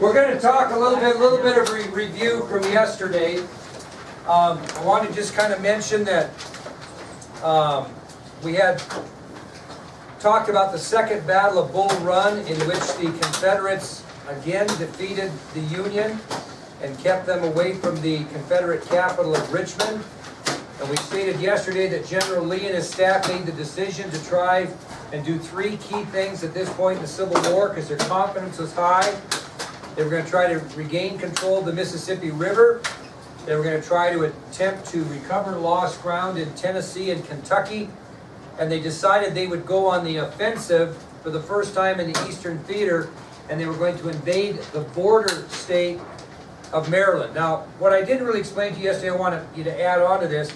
We're going to talk a little bit of review from yesterday. I want to just kind of mention that we had talked about the Second Battle of Bull Run, in which the Confederates again defeated the Union and kept them away from the Confederate capital of Richmond. And we stated yesterday that General Lee and his staff made the decision to try and do three key things at this point in the Civil War because their confidence was high. They were going to try to regain control of the Mississippi River. They were going to try to attempt to recover lost ground in Tennessee and Kentucky. And they decided they would go on the offensive for the first time in the Eastern Theater, and they were going to invade the border state of Maryland. Now, what I didn't really explain to you yesterday, I want you to add on to this.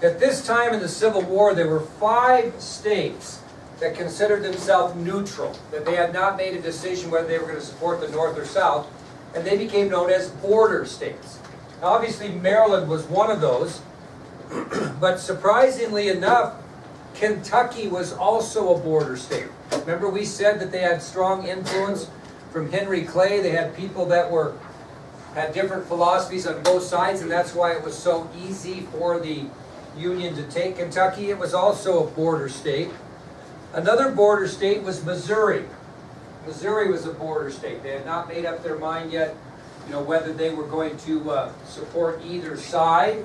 At this time in the Civil War, there were 5 states that considered themselves neutral, that they had not made a decision whether they were going to support the North or South, and they became known as border states. Now, obviously, Maryland was one of those, but surprisingly enough, Kentucky was also a border state. Remember, we said that they had strong influence from Henry Clay. They had people that had different philosophies on both sides, and that's why it was so easy for the Union to take Kentucky. It was also a border state. Another border state was Missouri. Missouri was a border state. They had not made up their mind yet, whether they were going to support either side.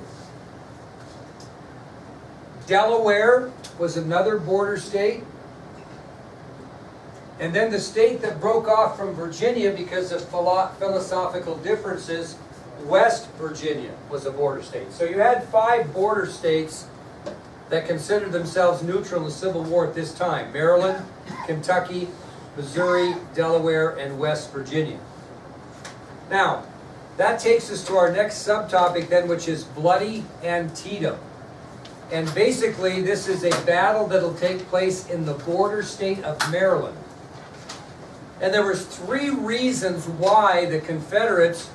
Delaware was another border state. And then the state that broke off from Virginia because of philosophical differences, West Virginia was a border state. So you had 5 border states that considered themselves neutral in the Civil War at this time: Maryland, Kentucky, Missouri, Delaware, and West Virginia. Now, that takes us to our next subtopic then, which is Bloody Antietam. And basically, this is a battle that'll take place in the border state of Maryland. And there was 3 reasons why the Confederates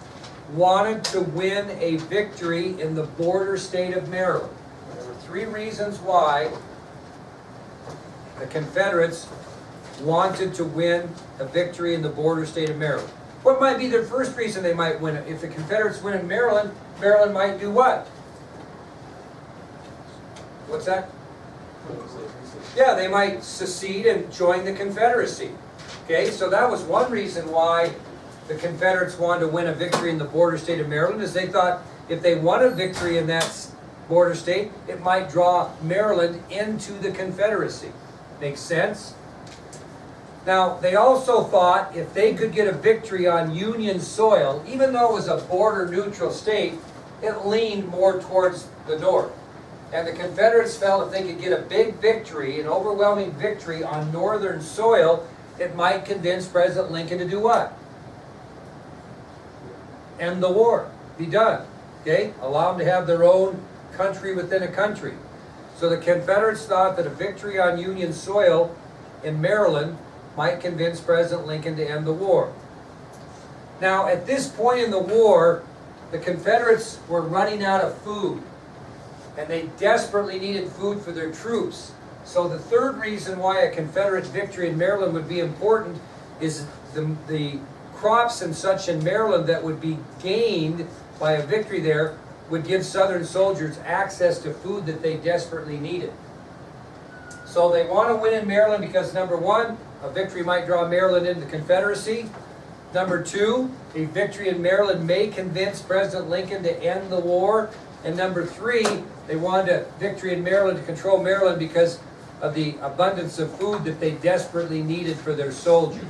wanted to win a victory in the border state of Maryland. There were 3 reasons why the Confederates wanted to win a victory in the border state of Maryland. What might be their first reason they might win it? If the Confederates win in Maryland, Maryland might do what? What's that? Yeah, they might secede and join the Confederacy. Okay, so that was one reason why the Confederates wanted to win a victory in the border state of Maryland, is they thought if they won a victory in that border state, it might draw Maryland into the Confederacy. Makes sense? Now, they also thought if they could get a victory on Union soil, even though it was a border neutral state, it leaned more towards the north. And the Confederates felt if they could get a big victory, an overwhelming victory on northern soil, it might convince President Lincoln to do what? End the war. Be done. Okay? Allow them to have their own country within a country. So the Confederates thought that a victory on Union soil in Maryland might convince President Lincoln to end the war. Now, at this point in the war, the Confederates were running out of food, and they desperately needed food for their troops. So the third reason why a Confederate victory in Maryland would be important is the crops and such in Maryland that would be gained by a victory there would give Southern soldiers access to food that they desperately needed. So they want to win in Maryland because, number 1, a victory might draw Maryland into the Confederacy. Number 2, a victory in Maryland may convince President Lincoln to end the war. And number 3, they wanted a victory in Maryland to control Maryland because of the abundance of food that they desperately needed for their soldiers.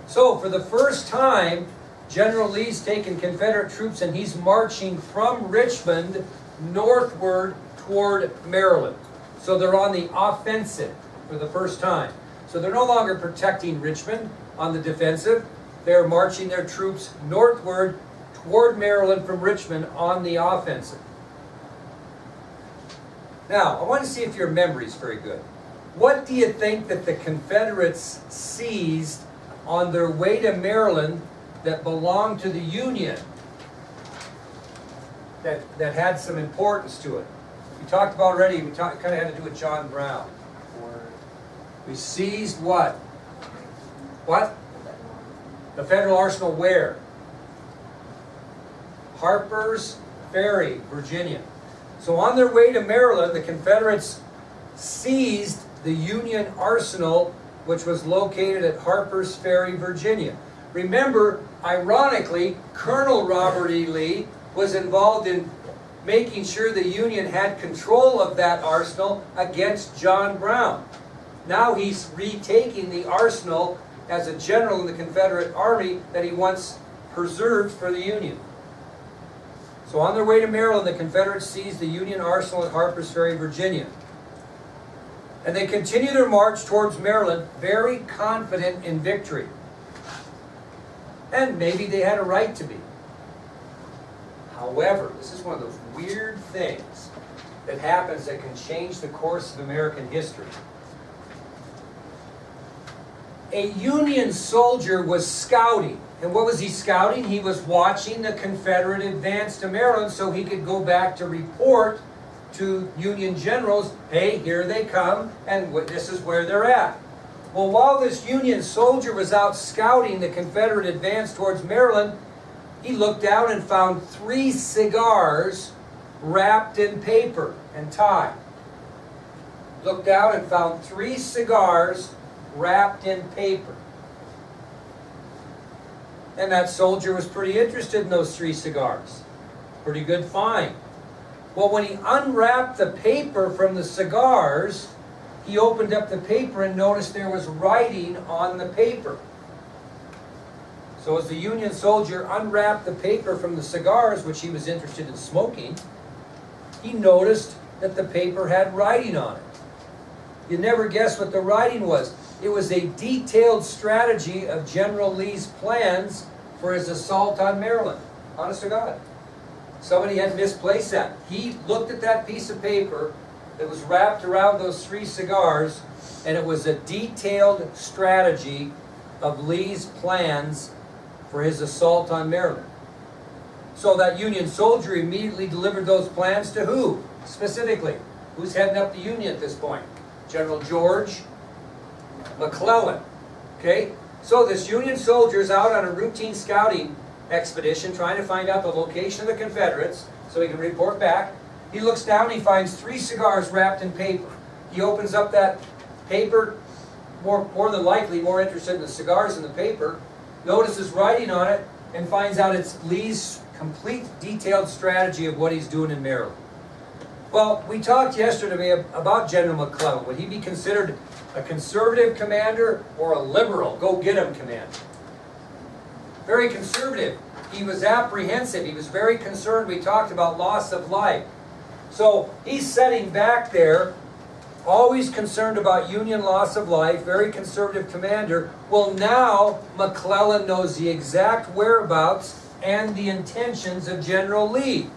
So for the first time, General Lee's taken Confederate troops and he's marching from Richmond northward toward Maryland. So they're on the offensive for the first time. So they're no longer protecting Richmond on the defensive. They're marching their troops northward toward Maryland from Richmond on the offensive. Now, I want to see if your memory is very good. What do you think that the Confederates seized on their way to Maryland that belonged to the Union that had some importance to it? We talked about already, kind of had to do with John Brown. We seized what? What? The Federal Arsenal where? Harper's Ferry, Virginia. So on their way to Maryland, the Confederates seized the Union Arsenal, which was located at Harper's Ferry, Virginia. Remember, ironically, Colonel Robert E. Lee was involved in making sure the Union had control of that arsenal against John Brown. Now he's retaking the arsenal as a general in the Confederate Army that he once preserved for the Union. So on their way to Maryland, the Confederates seized the Union Arsenal at Harper's Ferry, Virginia. And they continue their march towards Maryland, very confident in victory. And maybe they had a right to be. However, this is one of those weird things that happens that can change the course of American history. A Union soldier was scouting. And what was he scouting? He was watching the Confederate advance to Maryland so he could go back to report to Union generals, hey, here they come, and this is where they're at. Well, while this Union soldier was out scouting the Confederate advance towards Maryland, he looked down and found 3 cigars wrapped in paper and tied. Looked down and found 3 cigars wrapped in paper. And that soldier was pretty interested in those 3 cigars. Pretty good find. Well, when he unwrapped the paper from the cigars, he opened up the paper and noticed there was writing on the paper. So as the Union soldier unwrapped the paper from the cigars, which he was interested in smoking, he noticed that the paper had writing on it. You'd never guess what the writing was. It was a detailed strategy of General Lee's plans for his assault on Maryland. Honest to God. Somebody had misplaced that. He looked at that piece of paper that was wrapped around those 3 cigars, and it was a detailed strategy of Lee's plans for his assault on Maryland. So that Union soldier immediately delivered those plans to who? Specifically, who's heading up the Union at this point? General George McClellan. Okay? So this Union soldier is out on a routine scouting expedition trying to find out the location of the Confederates so he can report back. He looks down, he finds 3 cigars wrapped in paper. He opens up that paper, more than likely more interested in the cigars than the paper, notices writing on it, and finds out it's Lee's complete detailed strategy of what he's doing in Maryland. Well, we talked yesterday about General McClellan. Would he be considered a conservative commander or a liberal, go-get-'em commander? Very conservative. He was apprehensive. He was very concerned. We talked about loss of life. So he's sitting back there, always concerned about Union loss of life, very conservative commander. Well, now McClellan knows the exact whereabouts and the intentions of General Lee.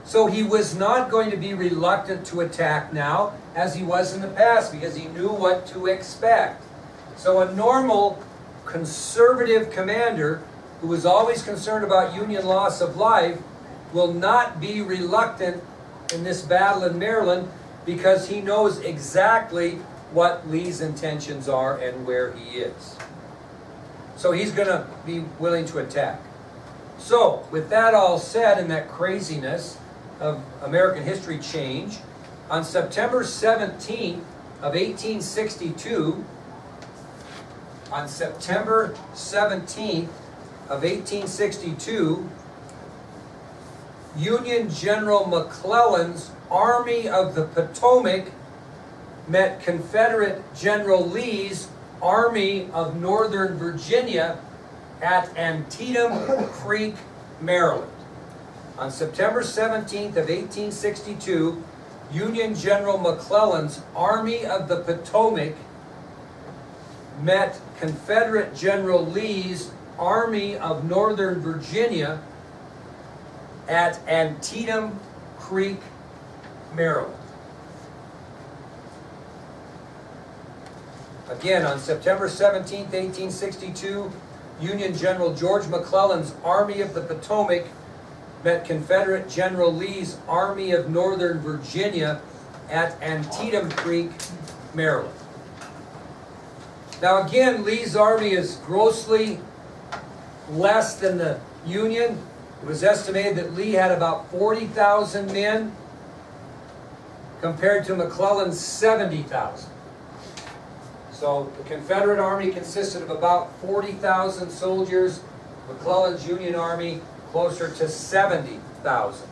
So he was not going to be reluctant to attack now, as he was in the past, because he knew what to expect. So a normal conservative commander who was always concerned about Union loss of life will not be reluctant in this battle in Maryland, because he knows exactly what Lee's intentions are and where he is. So he's going to be willing to attack. So, with that all said, and that craziness of American history change, on September 17th of 1862, on September 17th of 1862, Union General McClellan's Army of the Potomac met Confederate General Lee's Army of Northern Virginia at Antietam Creek, Maryland. On September 17th of 1862, Union General McClellan's Army of the Potomac met Confederate General Lee's Army of Northern Virginia at Antietam Creek, Maryland. Again, on September 17, 1862, Union General George McClellan's Army of the Potomac met Confederate General Lee's Army of Northern Virginia at Antietam Creek, Maryland. Now again, Lee's army is grossly less than the Union. It was estimated that Lee had about 40,000 men compared to McClellan's 70,000. So the Confederate Army consisted of about 40,000 soldiers, McClellan's Union Army closer to 70,000.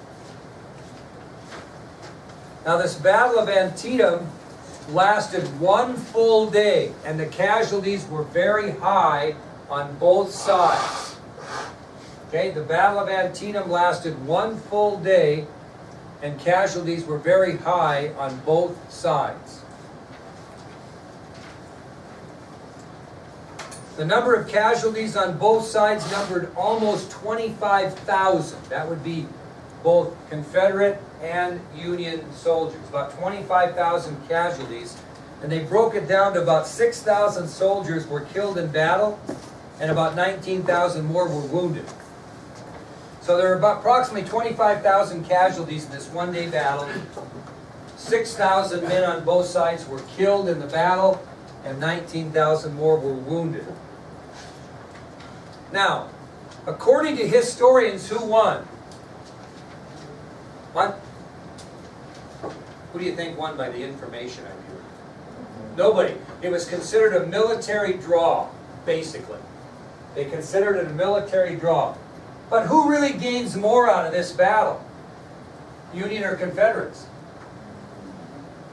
Now this Battle of Antietam lasted one full day, and the casualties were very high on both sides. Okay, the Battle of Antietam lasted one full day, and casualties were very high on both sides. The number of casualties on both sides numbered almost 25,000. That would be both Confederate and Union soldiers, about 25,000 casualties. And they broke it down to about 6,000 soldiers were killed in battle, and about 19,000 more were wounded. So there were about approximately 25,000 casualties in this one-day battle. 6,000 men on both sides were killed in the battle, and 19,000 more were wounded. Now, according to historians, who won? What? Who do you think won by the information I'm hearing? Nobody. It was considered a military draw, basically. They considered it a military draw. But who really gains more out of this battle? Union or Confederates?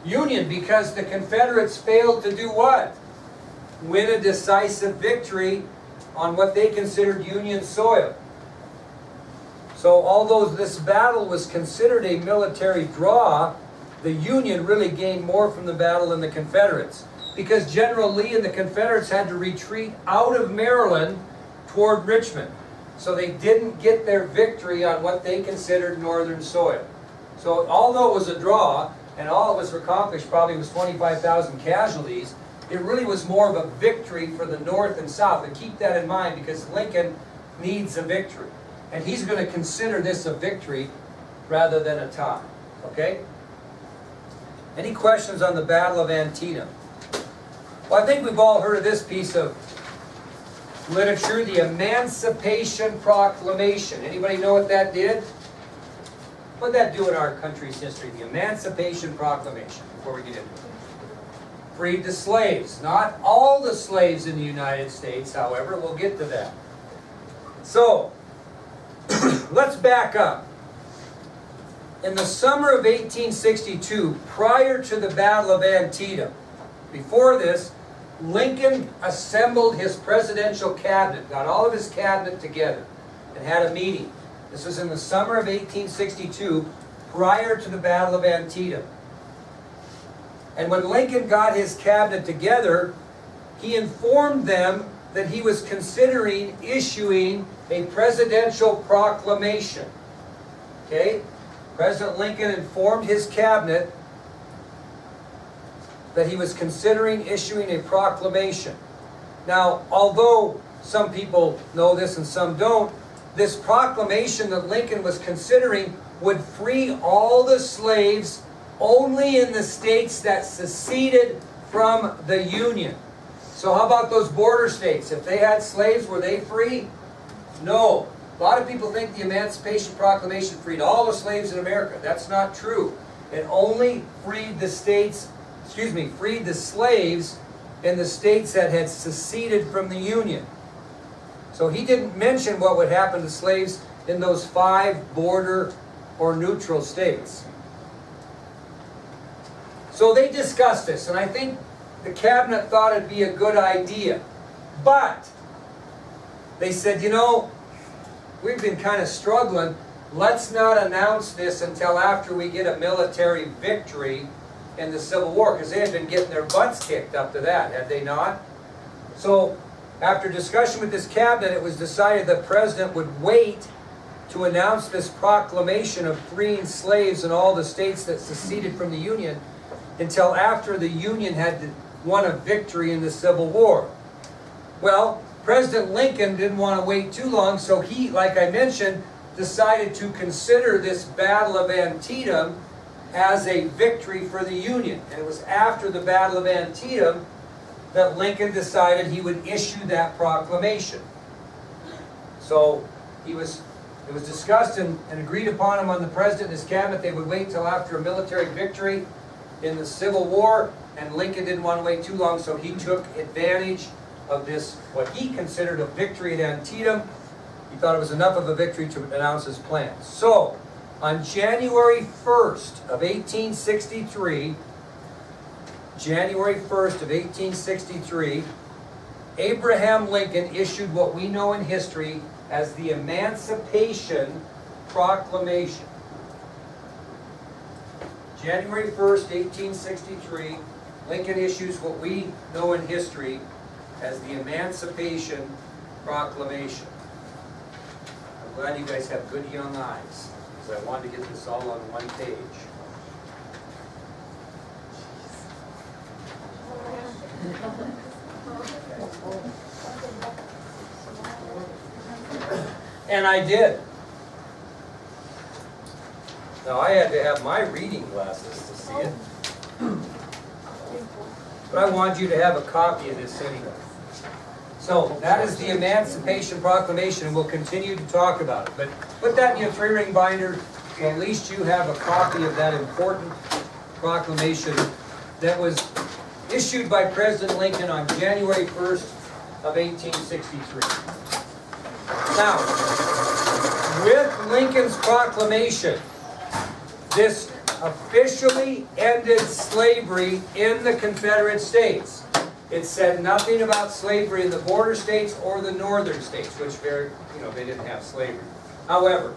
Union, because the Confederates failed to do what? Win a decisive victory on what they considered Union soil. So although this battle was considered a military draw, the Union really gained more from the battle than the Confederates, because General Lee and the Confederates had to retreat out of Maryland toward Richmond. So they didn't get their victory on what they considered northern soil. So although it was a draw, and all it was accomplished probably was 25,000 casualties, it really was more of a victory for the North and South. And keep that in mind, because Lincoln needs a victory. And he's going to consider this a victory rather than a tie. Okay? Any questions on the Battle of Antietam? Well, I think we've all heard of this piece of literature, the Emancipation Proclamation. Anybody know what that did? What did that do in our country's history? The Emancipation Proclamation, before we get into it. Freed the slaves. Not all the slaves in the United States, however. We'll get to that. So, let's back up. In the summer of 1862, prior to the Battle of Antietam, before this, Lincoln assembled his presidential cabinet, got all of his cabinet together, and had a meeting. This was in the summer of 1862, prior to the Battle of Antietam. And when Lincoln got his cabinet together, he informed them that he was considering issuing a presidential proclamation. Okay? President Lincoln informed his cabinet that he was considering issuing a proclamation. Now, although some people know this and some don't, this proclamation that Lincoln was considering would free all the slaves only in the states that seceded from the Union. So how about those border states? If they had slaves, were they free? No. A lot of people think the Emancipation Proclamation freed all the slaves in America. That's not true. It only freed the states, freed the slaves in the states that had seceded from the Union. So he didn't mention what would happen to slaves in those 5 border or neutral states. So they discussed this, and I think the cabinet thought it'd be a good idea. But they said, you know, we've been kind of struggling. Let's not announce this until after we get a military victory in the Civil War, because they had been getting their butts kicked up to that, had they not? So after discussion with this cabinet, it was decided the president would wait to announce this proclamation of freeing slaves in all the states that seceded from the Union until after the Union had won a victory in the Civil War. Well, President Lincoln didn't want to wait too long, so he, like I mentioned, decided to consider this Battle of Antietam as a victory for the Union. And it was after the Battle of Antietam that Lincoln decided he would issue that proclamation. So it was discussed and agreed upon among the president and his cabinet they would wait till after a military victory in the Civil War, and Lincoln didn't want to wait too long, so he took advantage of this, what he considered a victory at Antietam. He thought it was enough of a victory to announce his plans. So, on January 1st of 1863, Abraham Lincoln issued what we know in history as the Emancipation Proclamation. January 1st, 1863, Lincoln issues what we know in history as the Emancipation Proclamation. I'm glad you guys have good young eyes, because I wanted to get this all on one page. And I did. Now I had to have my reading glasses to see it. But I want you to have a copy of this anyway. So that is the Emancipation Proclamation, and we'll continue to talk about it. But put that in your 3-ring binder, so at least you have a copy of that important proclamation that was issued by President Lincoln on January 1st of 1863. Now, with Lincoln's proclamation, this officially ended slavery in the Confederate States. It said nothing about slavery in the border states or the northern states, which they didn't have slavery. However,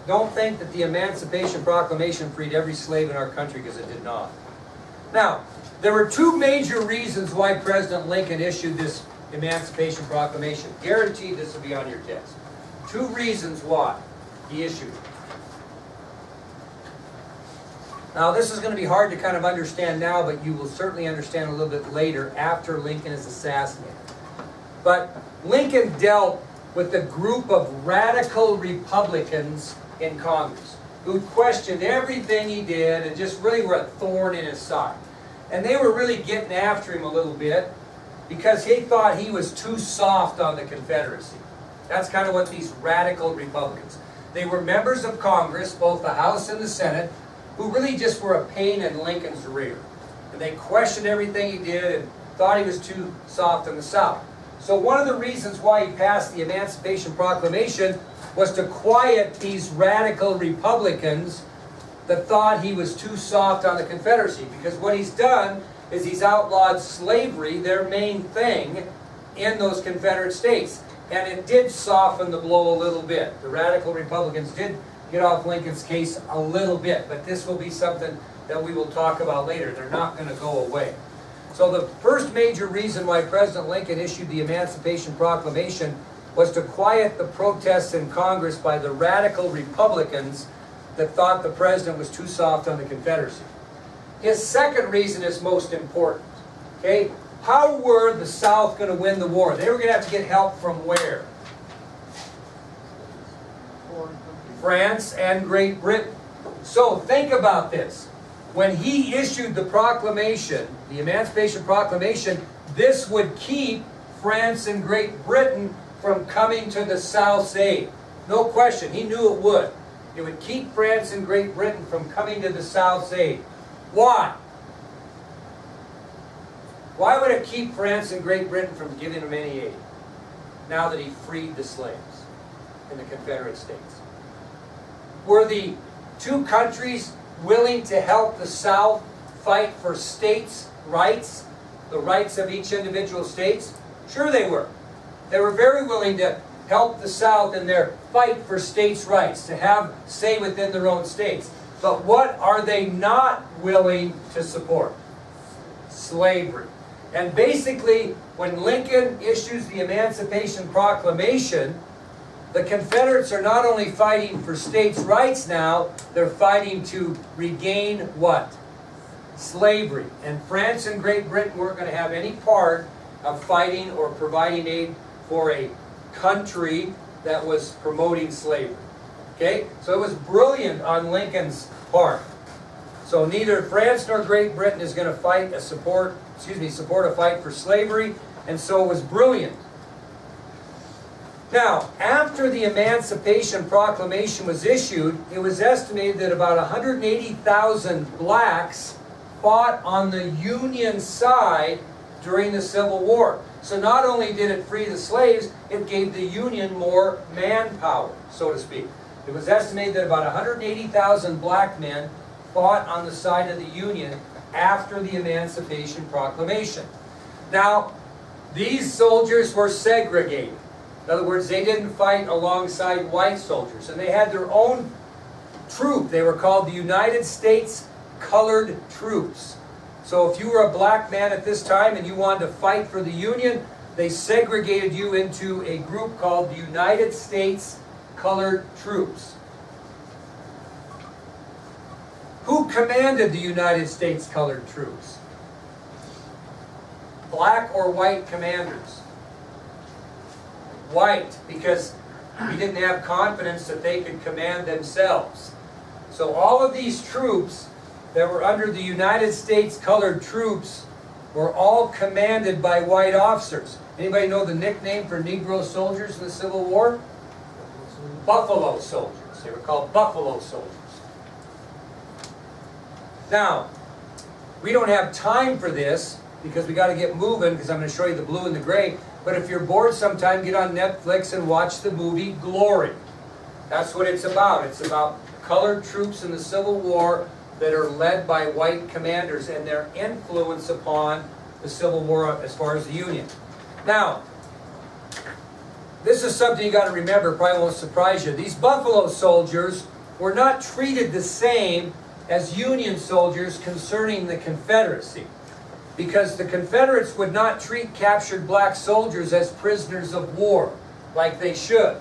don't think that the Emancipation Proclamation freed every slave in our country, because it did not. Now, there were 2 major reasons why President Lincoln issued this Emancipation Proclamation. Guaranteed this will be on your test. 2 reasons why he issued it. Now, this is going to be hard to kind of understand now, but you will certainly understand a little bit later after Lincoln is assassinated. But Lincoln dealt with a group of radical Republicans in Congress who questioned everything he did and just really were a thorn in his side. And they were really getting after him a little bit because he thought he was too soft on the Confederacy. That's kind of what these radical Republicans. They were members of Congress, both the House and the Senate, who really just were a pain in Lincoln's rear. And they questioned everything he did and thought he was too soft on the South. So one of the reasons why he passed the Emancipation Proclamation was to quiet these radical Republicans that thought he was too soft on the Confederacy. Because what he's done is he's outlawed slavery, their main thing, in those Confederate states. And it did soften the blow a little bit. The radical Republicans did get off Lincoln's case a little bit, but this will be something that we will talk about later. They're not going to go away. So the first major reason why President Lincoln issued the Emancipation Proclamation was to quiet the protests in Congress by the radical Republicans that thought the president was too soft on the Confederacy. His second reason is most important. Okay? How were the South going to win the war? They were going to have to get help from where? France and Great Britain. So think about this. When he issued the proclamation, the Emancipation Proclamation, this would keep France and Great Britain from coming to the South's aid. No question, he knew it would. It would keep France and Great Britain from coming to the South's aid. Why? Why would it keep France and Great Britain from giving them any aid now that he freed the slaves in the Confederate States? Were the 2 countries willing to help the South fight for states' rights, the rights of each individual states? Sure they were. They were very willing to help the South in their fight for states' rights, to have say within their own states. But what are they not willing to support? Slavery. And basically, when Lincoln issues the Emancipation Proclamation, the Confederates are not only fighting for states' rights now, they're fighting to regain what? Slavery. And France and Great Britain weren't going to have any part of fighting or providing aid for a country that was promoting slavery. Okay? So it was brilliant on Lincoln's part. So neither France nor Great Britain is going to support a fight for slavery, and so it was brilliant. Now, after the Emancipation Proclamation was issued, it was estimated that about 180,000 blacks fought on the Union side during the Civil War. So not only did it free the slaves, it gave the Union more manpower, so to speak. It was estimated that about 180,000 black men fought on the side of the Union after the Emancipation Proclamation. Now, these soldiers were segregated. In other words, they didn't fight alongside white soldiers, and they had their own troop. They were called the United States Colored Troops. So if you were a black man at this time and you wanted to fight for the Union, they segregated you into a group called the United States Colored Troops. Who commanded the United States Colored Troops? Black or white commanders? White, because we didn't have confidence that they could command themselves. So all of these troops that were under the United States Colored Troops were all commanded by white officers. Anybody know the nickname for Negro soldiers in the Civil War? Buffalo soldiers. They were called Buffalo soldiers. Now, we don't have time for this because we got to get moving because I'm going to show you the blue and the gray. But if you're bored sometime, get on Netflix and watch the movie Glory. That's what it's about. It's about colored troops in the Civil War that are led by white commanders and their influence upon the Civil War as far as the Union. Now, this is something you got to remember, probably won't surprise you. These Buffalo soldiers were not treated the same as Union soldiers concerning the Confederacy, because the Confederates would not treat captured black soldiers as prisoners of war like they should.